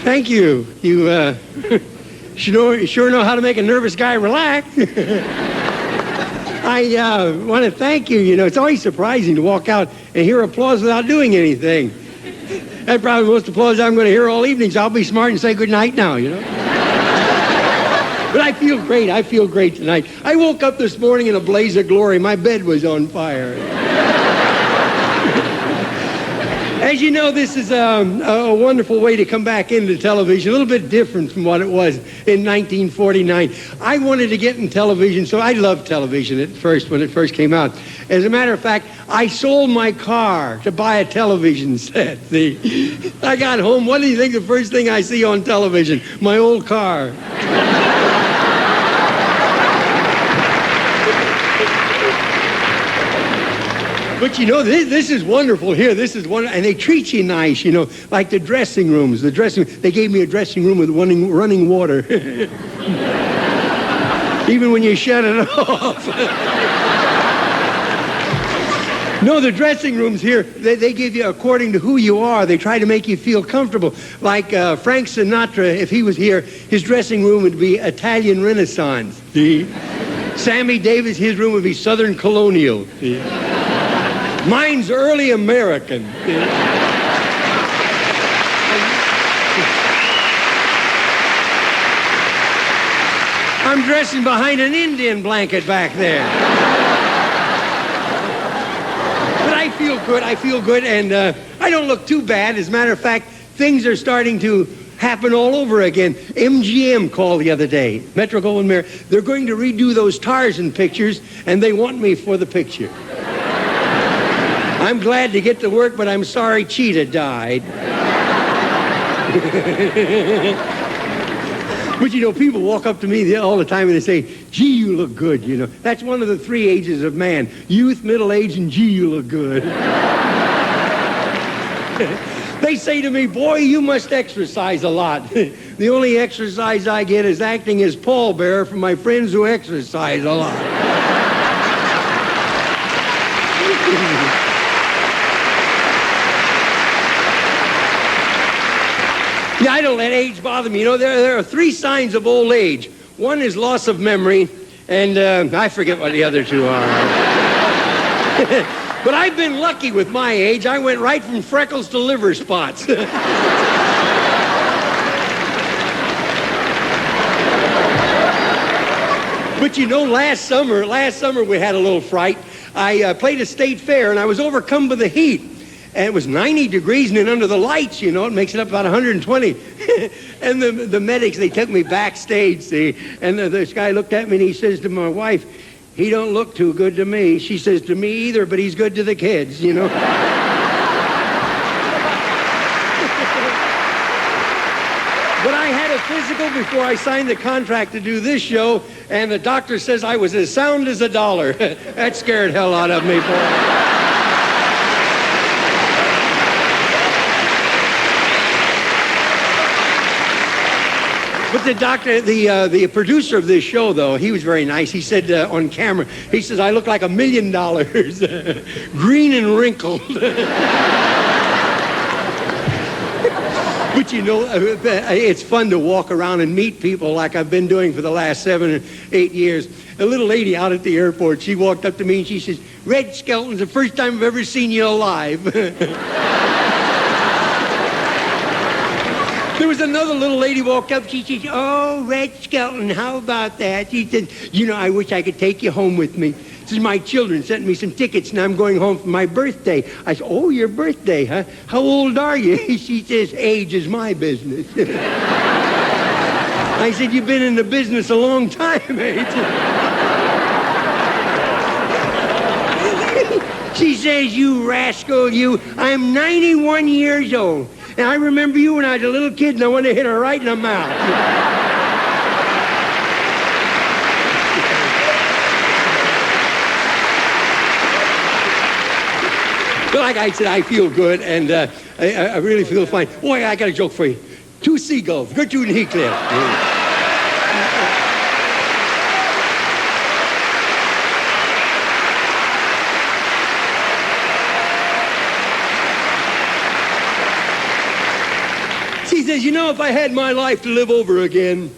Thank you. You sure know how to make a nervous guy relax. I want to thank you. You know, it's always surprising to walk out and hear applause without doing anything. That's probably the most applause I'm going to hear all evening, so I'll be smart and say good night now, you know. But I feel great. I feel great tonight. I woke up this morning in a blaze of glory. My bed was on fire. As you know, this is a wonderful way to come back into television, a little bit different from what it was in 1949. I wanted to get in television, so I loved television at first when it first came out. As a matter of fact, I sold my car to buy a television set. See, I got home. What do you think the first thing I see on television? My old car. But you know, this is wonderful here. This is wonderful. And they treat you nice, you know, like the dressing rooms. They gave me a dressing room with running water. Even when you shut it off. No, the dressing rooms here, they give you according to who you are. They try to make you feel comfortable. Like Frank Sinatra, if he was here, his dressing room would be Italian Renaissance. See? Sammy Davis, his room would be Southern Colonial. See? Mine's early American. I'm dressing behind an Indian blanket back there. But I feel good, and I don't look too bad. As a matter of fact, things are starting to happen all over again. MGM called the other day, Metro-Goldwyn-Mayer. They're going to redo those Tarzan pictures, and they want me for the picture. I'm glad to get to work, but I'm sorry Cheetah died. But, you know, people walk up to me all the time and they say, gee, you look good, you know. That's one of the three ages of man. Youth, middle age, and gee, you look good. They say to me, boy, you must exercise a lot. The only exercise I get is acting as pallbearer for my friends who exercise a lot. Yeah, I don't let age bother me. You know, there are three signs of old age. One is loss of memory, and I forget what the other two are. But I've been lucky with my age. I went right from freckles to liver spots. But you know, last summer we had a little fright. I played a state fair, and I was overcome by the heat. And it was 90 degrees, and then under the lights, you know, it makes it up about 120. And the medics, they took me backstage, see. And this guy looked at me, and he says to my wife, he don't look too good to me. She says, to me either, but he's good to the kids, you know. But I had a physical before I signed the contract to do this show, and the doctor says I was as sound as a dollar. That scared hell out of me, boy. But the doctor, the producer of this show, though, he was very nice. He said on camera, he says, I look like $1 million, green and wrinkled. But you know, it's fun to walk around and meet people like I've been doing for the last 7 or 8 years. A little lady out at the airport, she walked up to me and she says, Red Skelton's the first time I've ever seen you alive. There was another little lady walked up. She said, oh, Red Skelton, how about that? She said, you know, I wish I could take you home with me. This is my children sent me some tickets, and I'm going home for my birthday. I said, oh, your birthday, huh? How old are you? She says, age is my business. I said, you've been in the business a long time, age. She says, you rascal, you. I'm 91 years old. And I remember you when I was a little kid, and I wanted to hit her right in the mouth. But like I said, I feel good, and I really feel fine. Boy, I got a joke for you. Two seagulls, Gertrude and Heathcliff. She says, you know, if I had my life to live over again,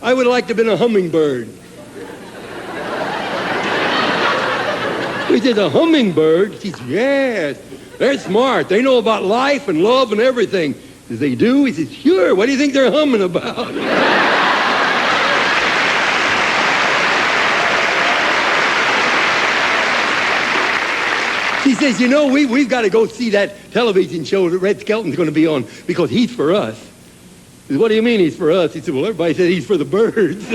I would like to have been a hummingbird. We said, a hummingbird? She said, yes. They're smart. They know about life and love and everything. He says, they do? He says, sure. What do you think they're humming about? He says, you know, we've got to go see that television show that Red Skelton's going to be on because he's for us. He says, what do you mean he's for us? He said, well, everybody said he's for the birds.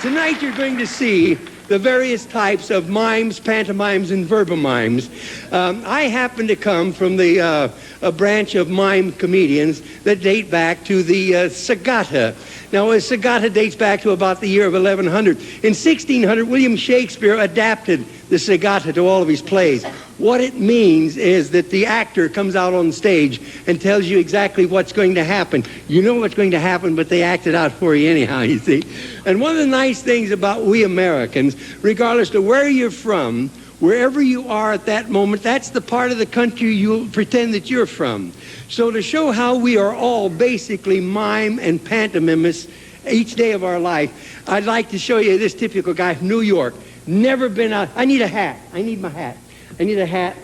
Tonight you're going to see the various types of mimes, pantomimes, and verbomimes. I happen to come from a branch of mime comedians that date back to the Sagata. Now, a Sagata dates back to about the year of 1100. In 1600, William Shakespeare adapted the Sagata to all of his plays. What it means is that the actor comes out on stage and tells you exactly what's going to happen. You know what's going to happen, but they act it out for you anyhow, you see. And one of the nice things about we Americans, regardless of where you're from, wherever you are at that moment, that's the part of the country you pretend that you're from. So to show how we are all basically mime and pantomimists each day of our life, I'd like to show you this typical guy from New York. Never been out. I need a hat. I need my hat. I need a hat.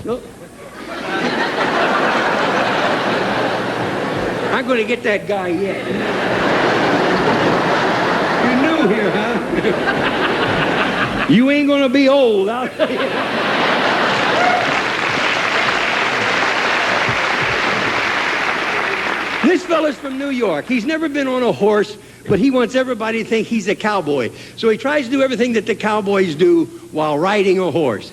Nope. I'm going to get that guy yet. You're new here, huh? You ain't going to be old, I'll tell you. This fella's from New York. He's never been on a horse, but he wants everybody to think he's a cowboy. So he tries to do everything that the cowboys do while riding a horse.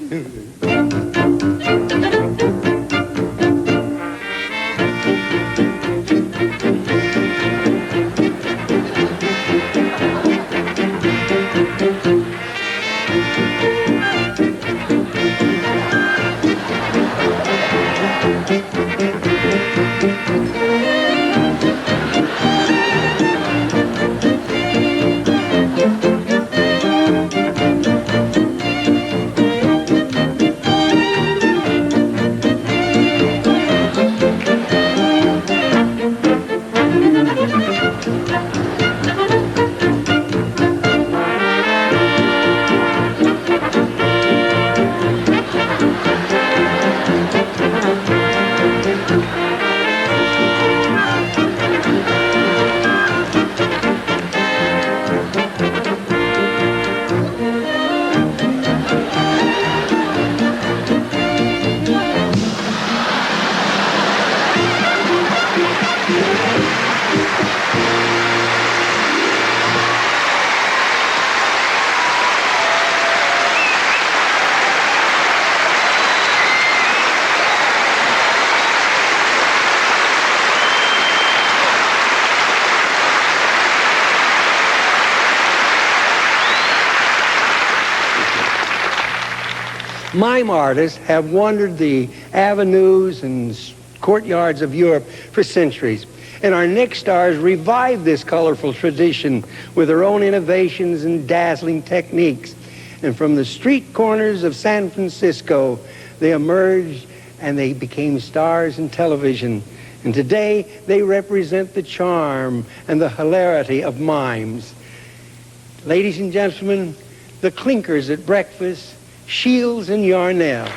Mime artists have wandered the avenues and courtyards of Europe for centuries. And our next stars revive this colorful tradition with their own innovations and dazzling techniques. And from the street corners of San Francisco, they emerged and they became stars in television. And today, they represent the charm and the hilarity of mimes. Ladies and gentlemen, the Kinkers at breakfast, Shields and Yarnell.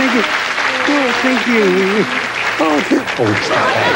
thank you. Oh, thank you. Oh, stop that.